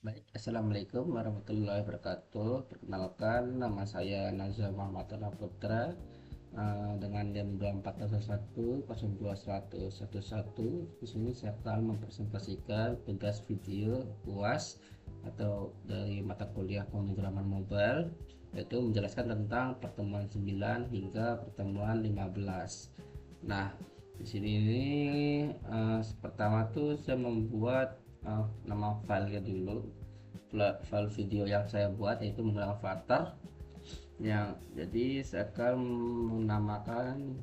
Baik, Assalamualaikum warahmatullahi wabarakatuh. Perkenalkan, nama saya Nazar Muhammad Tana Putra dengan NIM 2401021111. Di sini saya akan mempresentasikan tugas video UAS atau dari mata kuliah pemrograman mobile, yaitu menjelaskan tentang pertemuan 9 hingga pertemuan 15. Nah, di sini pertama tuh saya membuat nama filenya dulu. File video yang saya buat yaitu menggunakan Flutter, yang jadi saya akan menamakan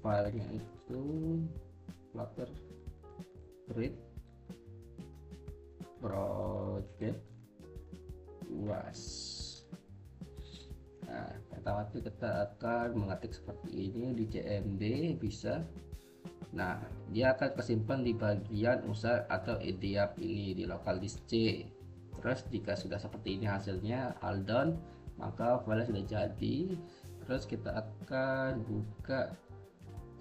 filenya itu Flutter Create Project UAS. Nah, pertama itu kita akan mengetik seperti ini di CMD bisa. Nah, dia akan kesimpan di bagian user atau ediap ini di local disk C. Terus jika sudah seperti ini hasilnya all done, maka file sudah jadi. Terus kita akan buka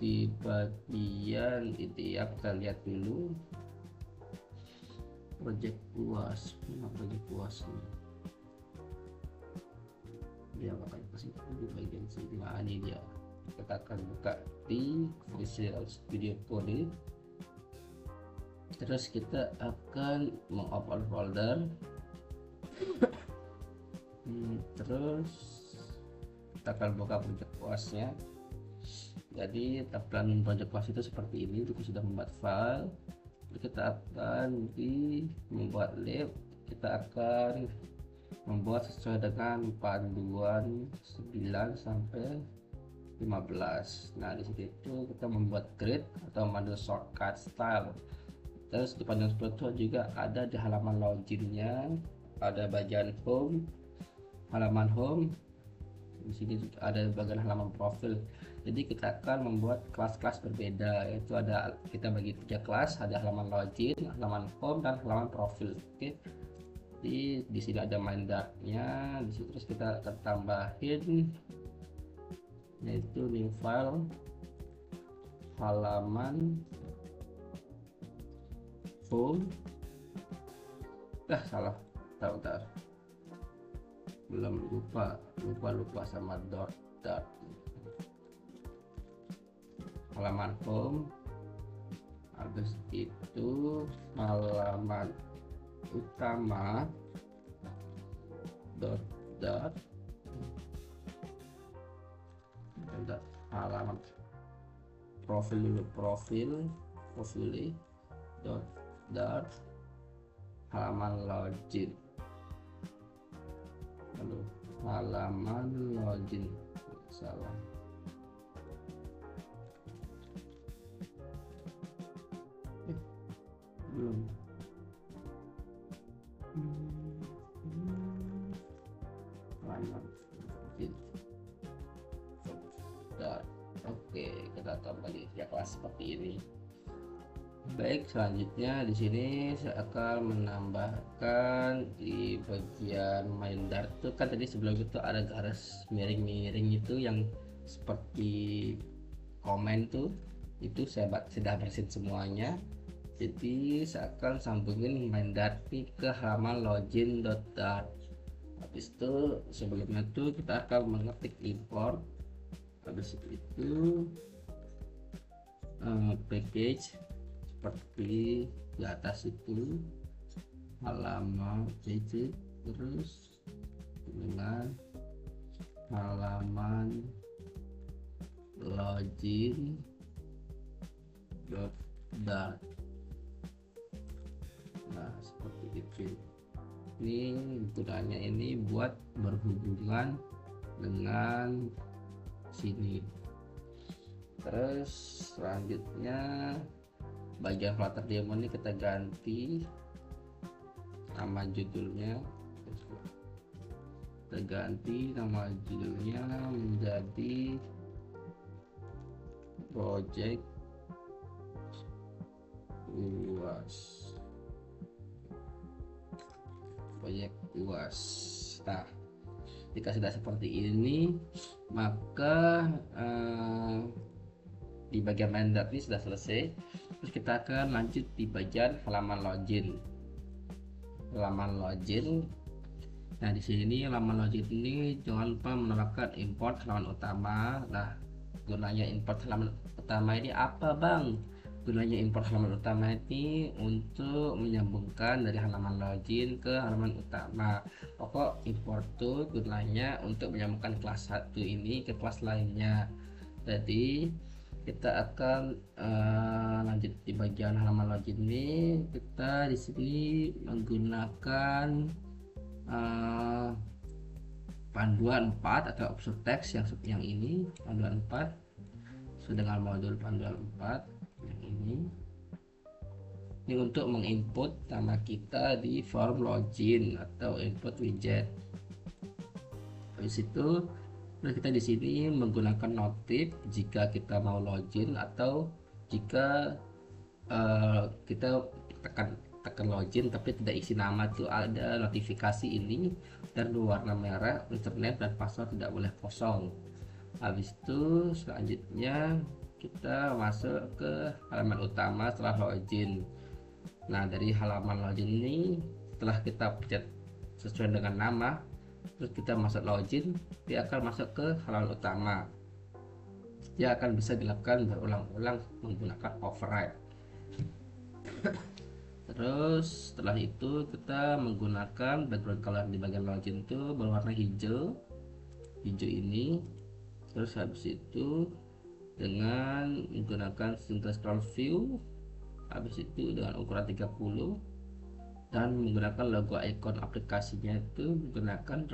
di bagian ediap, kita lihat dulu project UAS. Mana project UAS ini? Dia bakal kesimpan di bagian sini. Nah, ini dia. Kita akan buka di Visual Studio Code, terus kita akan mengopen folder, terus kita akan buka project UAS-nya. Jadi tampilan project UAS itu seperti ini. Kita sudah membuat file, kita akan membuat lab, kita akan membuat sesuai dengan panduan 9 sampai 15. Nah, di situ kita membuat grid atau menu shortcut style. Terus di panel seperti itu juga ada di halaman loginnya, ada bagian home, halaman home. Di sini ada bagian halaman profil. Jadi kita akan membuat kelas-kelas berbeda, yaitu ada kita bagi 3 kelas, ada halaman login, halaman home, dan halaman profil. Oke. Di sini ada main dartnya. Di situ terus kita akan tambahin yaitu new file halaman home. Salah, bentar, belum lupa sama dot. Halaman home, habis itu halaman utama dot halaman profil dulu, profil dot halaman login, lalu halaman login, salah. Belum. Halaman login. Oke, kita tambah di ya kelas seperti ini. Baik, selanjutnya di sini saya akan menambahkan di bagian main dart itu kan tadi sebelum itu ada garis miring-miring itu yang seperti komen tuh, itu saya sudah bersihin semuanya. Jadi saya akan sambungin main dart ke halaman login.dart. Habis itu sebelumnya tuh kita akan mengetik import. Habis itu package seperti di atas itu, halaman cc, terus dengan halaman login dart. Nah, seperti itu. Ini gunanya ini buat berhubungan dengan sini. Terus selanjutnya bagian Flutter demo ini kita ganti nama judulnya, menjadi project UAS. Nah, jika sudah seperti ini, maka di bagian main dart ini sudah selesai. Terus kita akan lanjut di bagian halaman login. halaman login. Nah, di sini halaman login ini jangan lupa menerapkan import halaman utama. Nah, gunanya import halaman utama ini apa, Bang? Gunanya import halaman utama ini untuk menyambungkan dari halaman login ke halaman utama. Pokok import itu gunanya untuk menyambungkan kelas 1 ini ke kelas lainnya. Jadi kita akan lanjut di bagian halaman login ini. Kita di sini menggunakan panduan 4 atau observe text yang ini, panduan 4 sesuai dengan modul panduan 4 yang ini untuk menginput nama kita di form login atau input widget. Habis itu kita di sini menggunakan notif jika kita mau login atau jika kita tekan login tapi tidak isi nama, itu ada notifikasi ini dan berwarna merah, username dan password tidak boleh kosong. Habis itu selanjutnya kita masuk ke halaman utama setelah login. Nah, dari halaman login ini setelah kita pencet sesuai dengan nama, terus kita masuk login, dia akan masuk ke halaman utama. Dia akan bisa dilakukan berulang-ulang menggunakan override. Terus setelah itu kita menggunakan background color di bagian login itu berwarna hijau ini. Terus habis itu dengan menggunakan single scroll view, habis itu dengan ukuran 30 dan menggunakan logo icon aplikasinya itu menggunakan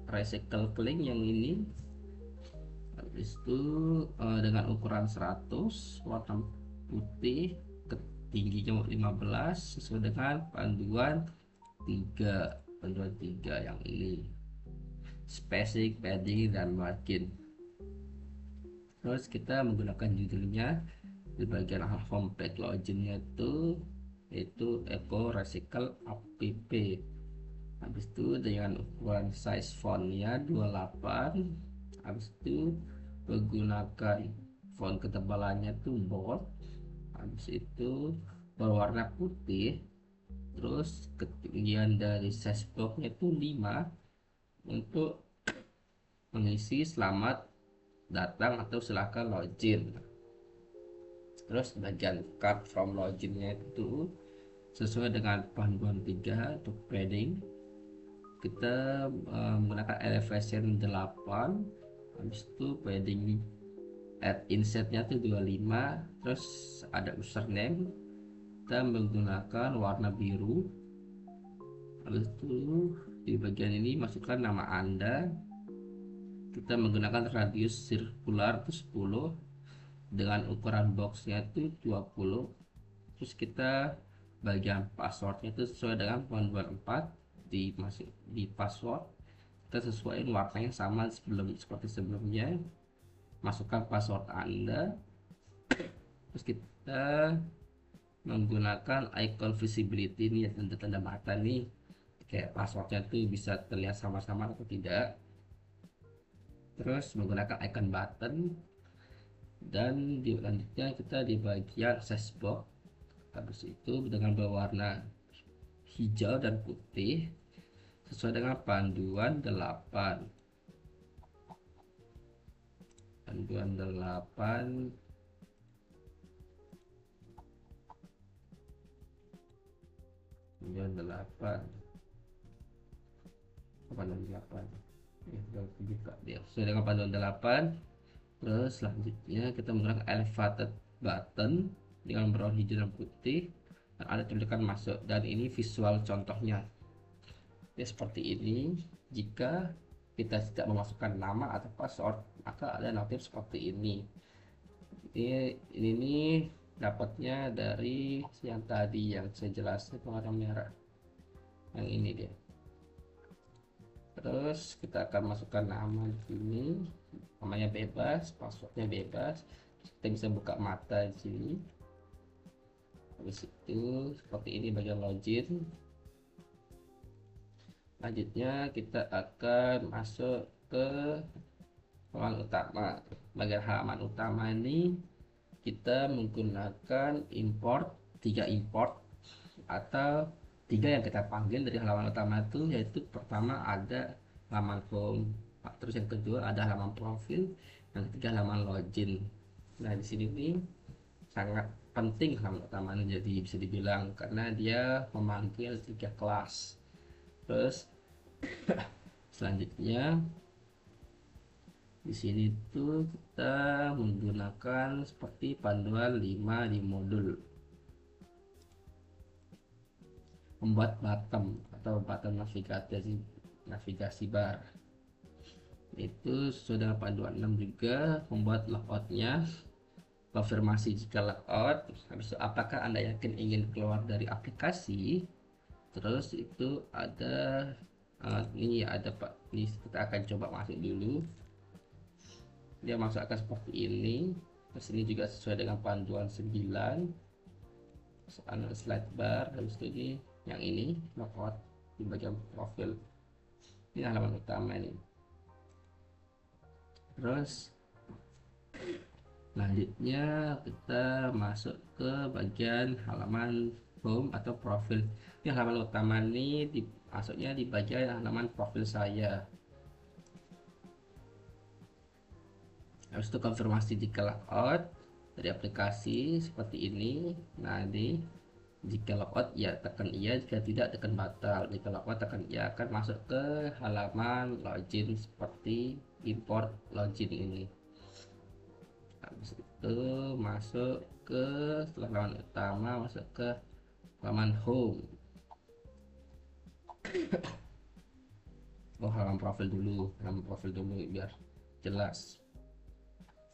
recycle cling yang ini. Habis itu dengan ukuran 100 warna putih, tingginya 15 sesuai dengan panduan 3 yang ini, spacing, padding dan margin. Terus kita menggunakan judulnya di bagian homepage loginnya yaitu echo recycle app. Habis itu dengan ukuran size fontnya 28. Habis itu menggunakan font ketebalannya bold. Habis itu berwarna putih. Terus ketinggian dari size blocknya 5 untuk mengisi selamat datang atau silakan login. Terus bagian cut from loginnya itu sesuai dengan panduan 3 untuk padding kita menggunakan elevation 8. Habis itu padding at insetnya 25. Terus ada username, kita menggunakan warna biru. Habis itu di bagian ini masukkan nama Anda, kita menggunakan radius sirkular itu 10 dengan ukuran boxnya itu 20. Terus kita bagian passwordnya itu sesuai dengan panduan 4 di password kita sesuaikan warnanya sama seperti sebelumnya, masukkan password Anda. Terus kita menggunakan icon visibility ini ya, tanda-tanda mata nih kayak passwordnya tuh bisa terlihat sama-sama atau tidak. Terus menggunakan icon button dan selanjutnya kita di bagian size box. Habis itu dengan berwarna hijau dan putih sesuai dengan panduan 8. Panduan 8 ya, sesuai dengan panduan 8. Terus selanjutnya kita menggunakan elevated button dengan berwarna hijau dan putih dan ada tulisan masuk, dan ini visual contohnya ya seperti ini. Jika kita tidak memasukkan nama atau password maka ada notif seperti ini. Ini dapatnya dari yang tadi yang saya jelaskan warna merah yang ini dia. Terus kita akan masukkan nama di sini, namanya bebas, passwordnya bebas. Kita bisa buka mata di sini. Habis itu seperti ini bagian login. Selanjutnya kita akan masuk ke halaman utama. Bagian halaman utama ini kita menggunakan import 3 import atau tiga yang kita panggil dari halaman utama itu, yaitu pertama ada halaman home, terus yang kedua ada halaman profil, yang ketiga halaman login. Nah di sini nih sangat penting halaman utama ini, jadi bisa dibilang karena dia memanggil tiga kelas. Terus selanjutnya di sini tuh kita menggunakan seperti panduan 5 di modul membuat bottom atau bottom navigasi bar, itu sesuai dengan panduan 6 juga membuat layoutnya, konfirmasi jika layout, habis itu apakah Anda yakin ingin keluar dari aplikasi. Terus itu ada ini ya, ada Pak, ini kita akan coba masuk dulu, dia masuk akan seperti ini. Terus ini juga sesuai dengan panduan 9, slide bar. Habis itu ini yang ini layout di bagian profil, ini halaman utama ini. Terus selanjutnya kita masuk ke bagian halaman home atau profil. Ini halaman utama ini masuknya di bagian halaman profil saya. Habis itu konfirmasi jika logout dari aplikasi seperti ini. Nah ini jika logout ya tekan iya, jika tidak tekan batal. Jika logout tekan iya, akan masuk ke halaman login seperti import login ini. Habis itu masuk ke setelah halaman utama, masuk ke halaman home. Halaman profil dulu, biar jelas.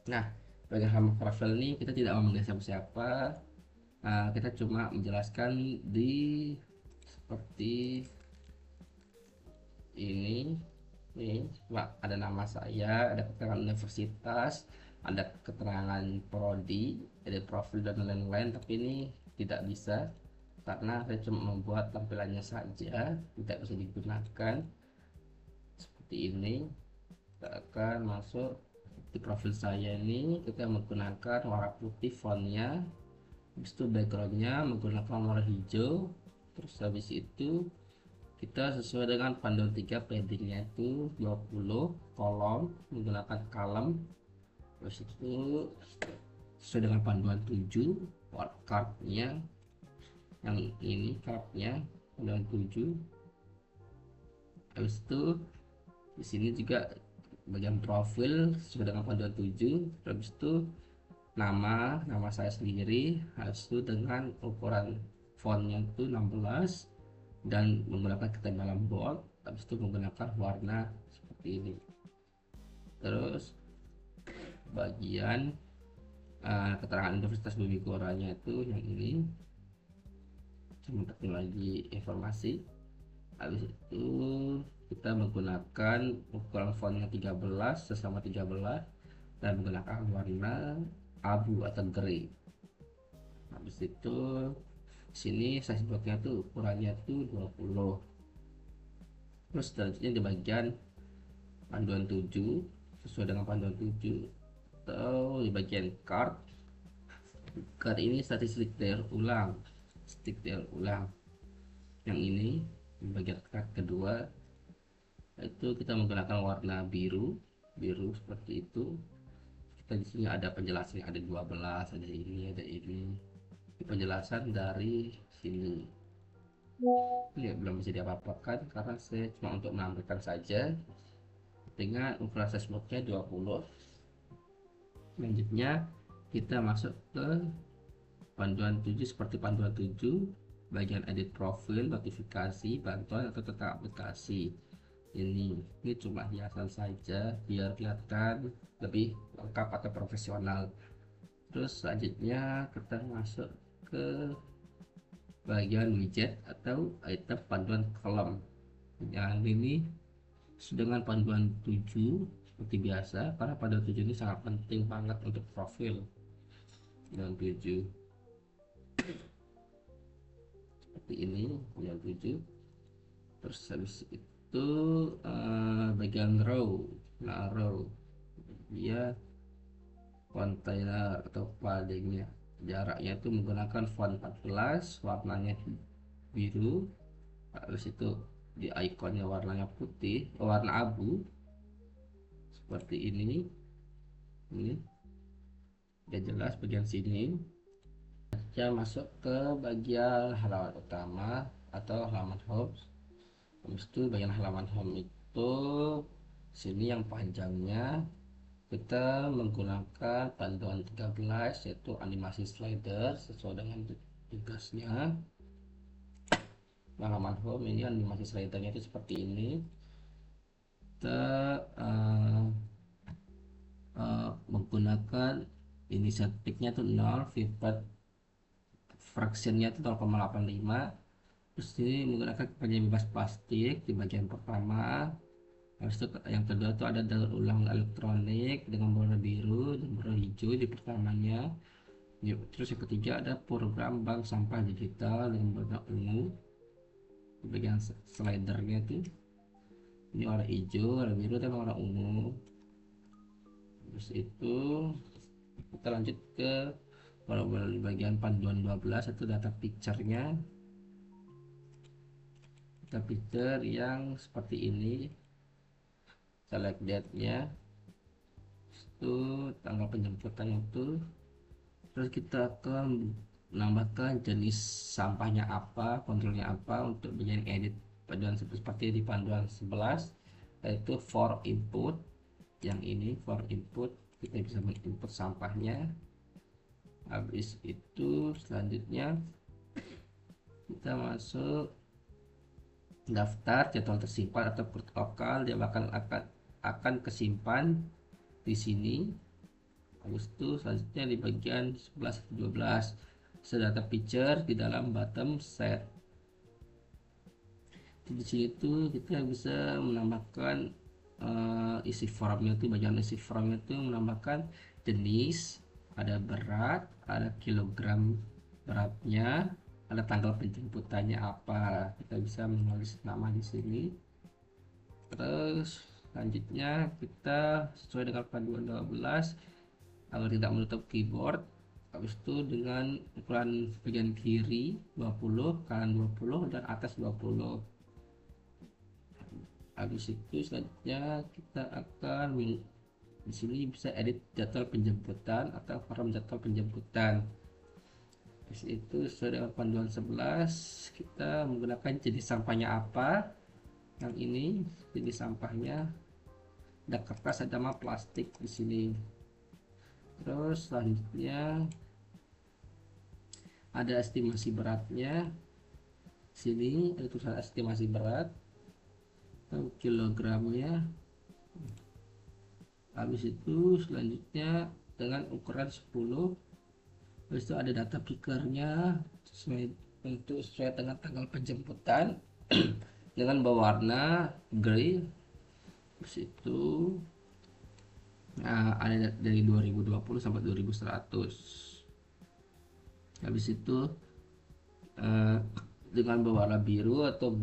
Nah, bagian halaman profil ini kita tidak memanggil siapa-siapa, kita cuma menjelaskan di seperti ini. Nih, ada nama saya, ada keterangan universitas, ada keterangan prodi, ada profil dan lain-lain. Tapi ini tidak bisa karena saya cuma membuat tampilannya saja, tidak bisa digunakan. Seperti ini, kita akan masuk di profil saya. Ini kita menggunakan warna putih fontnya, habis itu backgroundnya menggunakan warna hijau. Terus habis itu kita sesuai dengan panduan 3, paddingnya itu 20 kolom menggunakan column. Terus itu sesuai dengan panduan 7 cardnya, yang ini cardnya panduan 7. Habis itu di sini juga bagian profil sesuai dengan panduan 7. Habis itu nama saya sendiri, habis itu dengan ukuran fontnya itu 16 dan menggunakan ketebalan bold. Habis itu menggunakan warna seperti ini. Terus bagian keterangan Universitas Bumi Goranya itu yang ini, cuma ketik lagi informasi. Habis itu kita menggunakan ukuran fontnya 13 sesama 13 dan menggunakan warna abu atau grey. Habis itu sini size blocknya tuh ukurannya tuh 20. Terus selanjutnya di bagian panduan 7 sesuai dengan panduan 7, atau di bagian card ini statistik daur ulang, yang ini di bagian card kedua itu kita menggunakan warna biru seperti itu. Kita di sini ada penjelasan, ada 12, ada ini penjelasan dari sini. Ini belum bisa diapa-apakan karena saya cuma untuk menampilkan saja dengan ukuran size blocknya 20. Selanjutnya kita masuk ke panduan 7 seperti panduan 7 bagian edit profil, notifikasi, bantuan atau tentang aplikasi. Ini cuma hiasan saja biar kelihatan lebih lengkap atau profesional. Terus selanjutnya kita masuk ke bagian widget atau item panduan kolom. Yang ini dengan panduan 7 seperti biasa, karena panduan 7 ini sangat penting banget untuk profil. Panduan 7 seperti ini, panduan 7. Terus habis itu bagian row. Nah, row dia kontainer atau paddingnya, jaraknya itu menggunakan font 14, warnanya biru. Habis itu di ikonnya warnanya putih, warna abu seperti ini udah jelas bagian sini. Kita masuk ke bagian halaman utama atau halaman home. Habis itu bagian halaman home itu sini yang panjangnya kita menggunakan panduan 13 yaitu animasi slider sesuai dengan tugasnya. Halaman home ini animasi slidernya itu seperti ini. Kita menggunakan inisiatifnya itu 0, pivot fractionnya itu 0,85. Terus ini menggunakan penyaring bebas plastik di bagian pertama. Habis itu yang kedua itu ada daur ulang elektronik dengan warna biru dan warna hijau di pertamanya. Terus yang ketiga ada program bank sampah digital dengan warna ungu di bagian slidernya itu. Ini warna hijau, warna biru dan warna ungu. Terus itu kita lanjut ke di bagian panduan 12 itu data picture-nya. Data picture yang seperti ini. Select date-nya. Itu tanggal penjemputannya itu. Terus kita akan menambahkan jenis sampahnya apa, kontrolnya apa untuk bagian edit panduan seperti di panduan 11 yaitu for input. Yang ini for input, kita bisa menginput sampahnya. Habis itu selanjutnya kita masuk daftar jadwal tersimpan atau protokol, dia akan kesimpan di sini. Habis itu selanjutnya di bagian 11 12 data picture di dalam bottom set. Di sini tuh kita bisa menambahkan isi formnya itu, bagian isi formnya itu menambahkan jenis, ada berat, ada kilogram beratnya, ada tanggal penjemputannya apa. Kita bisa menulis nama di sini. Terus selanjutnya kita sesuai dengan panduan 12 agar tidak menutup keyboard. Habis itu dengan ukuran bagian kiri 20, kanan 20 dan atas 20. Habis itu selanjutnya kita akan di sini bisa edit jadwal penjemputan atau form jadwal penjemputan. Habis itu sesuai dengan panduan 11 kita menggunakan jenis sampahnya apa. Yang ini jenis sampahnya ada kertas, ada mah plastik di sini. Terus selanjutnya ada estimasi beratnya. Sini ada tulisan estimasi berat atau kilogramnya. Habis itu selanjutnya dengan ukuran 10. Habis itu ada data pickernya sesuai dengan tanggal penjemputan dengan berwarna gray. Habis itu ada dari 2020 sampai 2100. Habis itu dengan berwarna biru atau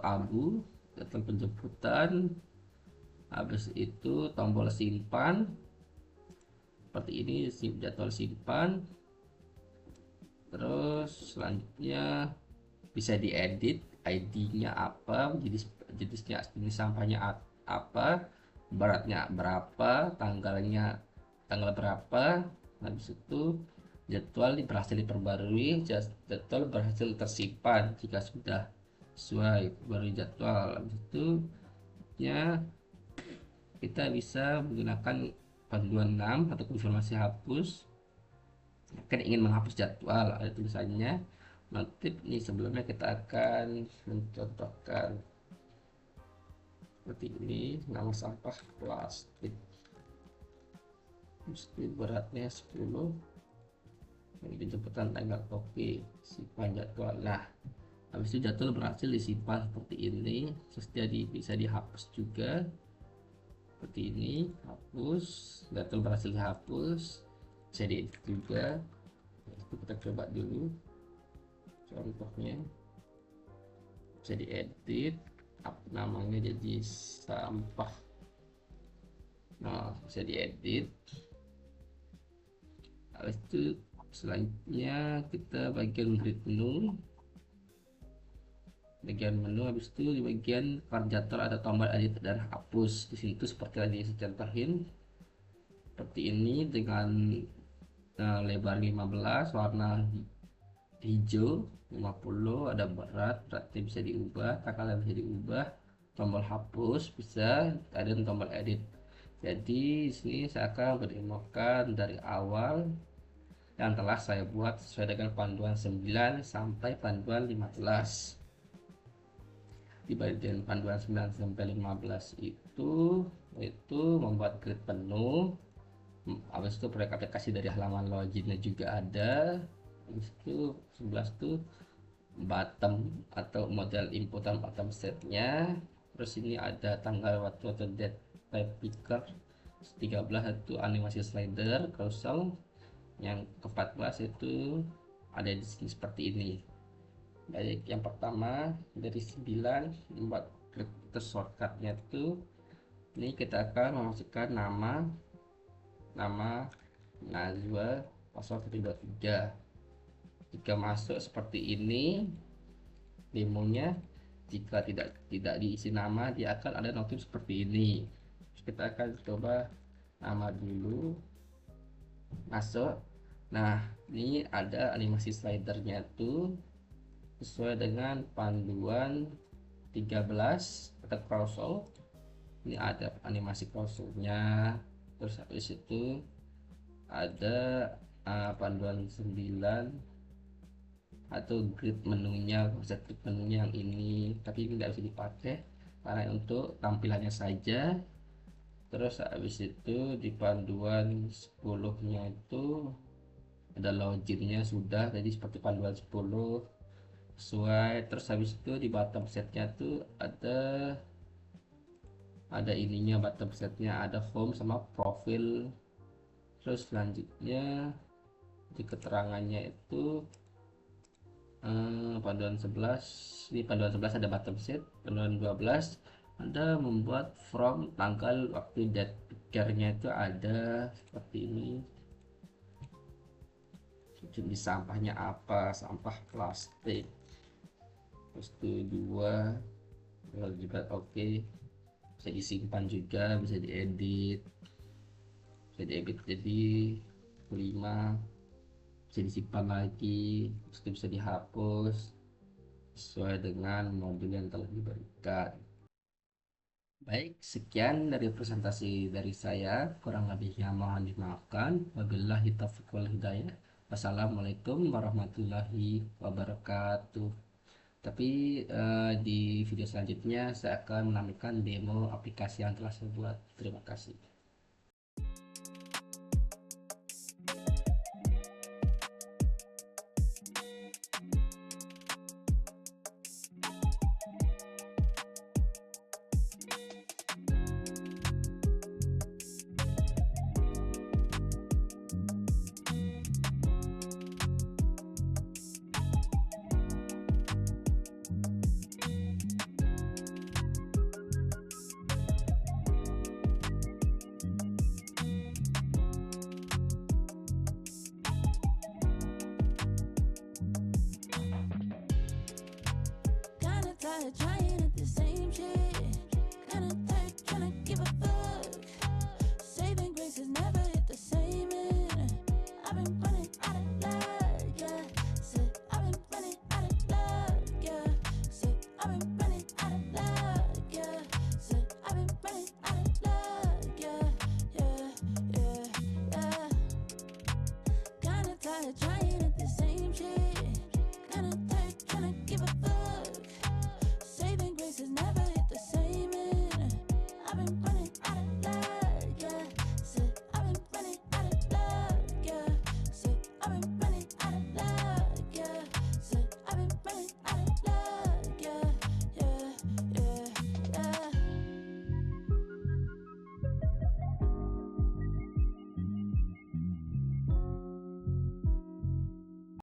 abu data penjemputan. Habis itu tombol simpan seperti ini, jadwal simpan. Terus selanjutnya bisa diedit, ID-nya apa, jenis sampahnya apa, beratnya berapa, tanggal berapa. Habis itu jadwal berhasil diperbarui, jadwal berhasil tersimpan jika sudah sesuai baru jadwal. Habis itu ya kita bisa menggunakan panduan 6 atau konfirmasi hapus. Kan ingin menghapus jadwal, ada tulisannya notif nih. Sebelumnya kita akan mencontohkan seperti ini, nama sampah plastik, mesti beratnya 10, yang dijemputan tanggal, oke, simpan jadwal. Nah, habis itu jadwal berhasil disimpan seperti ini. Terus jadi bisa dihapus juga seperti ini, hapus, jadwal berhasil dihapus, bisa diedit juga. Itu kita coba dulu contohnya, bisa diedit namanya jadi sampah. Nah, bisa diedit. Habis itu selanjutnya kita bagian grid menu. bagian menu. Habis itu di bagian karjator ada tombol edit dan hapus. Di sini tuh seperti yang dicontohin seperti ini dengan lebar 15, warna hijau 50, ada beratnya bisa diubah, tanggalnya bisa diubah, tombol hapus bisa, ada tombol edit. Jadi di sini saya akan mendemokan dari awal yang telah saya buat sesuai dengan panduan 9 sampai panduan 15. Di bagian panduan 9 sampai 15 itu membuat grid penuh. Habis itu proyek aplikasi dari halaman loginnya juga ada. Habis itu 11 tuh bottom atau model inputan bottom setnya. Terus ini ada tanggal waktu atau date type picker. 13 itu animasi slider carousel. Yang ke-14 itu ada di sini seperti ini. Baik, yang pertama dari 9 membuat character shortcutnya itu ini kita akan memasukkan nama Najwa pasal 323. Jika masuk seperti ini demonya, jika tidak diisi nama dia akan ada notif seperti ini. Kita akan coba nama dulu, masuk. Nah, ini ada animasi slidernya tuh sesuai dengan panduan 13 atau carousel. Ini ada animasi carouselnya. Terus habis itu ada panduan 9 atau grid menunya, konsep grid menunya yang ini, tapi ini tidak bisa dipakai karena untuk tampilannya saja. Terus habis itu di panduan 10 nya itu ada loginnya sudah, jadi seperti panduan 10 sesuai. Terus habis itu di bottom setnya tuh ada ininya, bottom setnya ada home sama profil. Terus selanjutnya di keterangannya itu panduan 11, di panduan 11 ada bottom set, panduan 12 ada membuat from tanggal waktu date picker-nya itu ada seperti ini. Jenis sampahnya apa, sampah plastik. Terus itu 2 juga oke. Bisa disimpan juga, bisa diedit jadi 5, bisa disimpan lagi, terus itu bisa dihapus sesuai dengan modul yang telah diberikan. Baik, sekian dari presentasi dari saya, kurang lebihnya mohon dimaafkan. Wabillahi taufiq wal hidayah. Wassalamualaikum warahmatullahi wabarakatuh. Tapi di video selanjutnya saya akan menampilkan demo aplikasi yang telah saya buat. Terima kasih. Trying at the same shit, kinda tight, tryna give a fuck. Saving grace has never hit the same end. I've been running out of luck, yeah. Said I've been running out of luck, yeah. Said I've been running out of luck, yeah. Said I've been running out of luck, yeah, yeah, yeah, yeah. Kinda tired.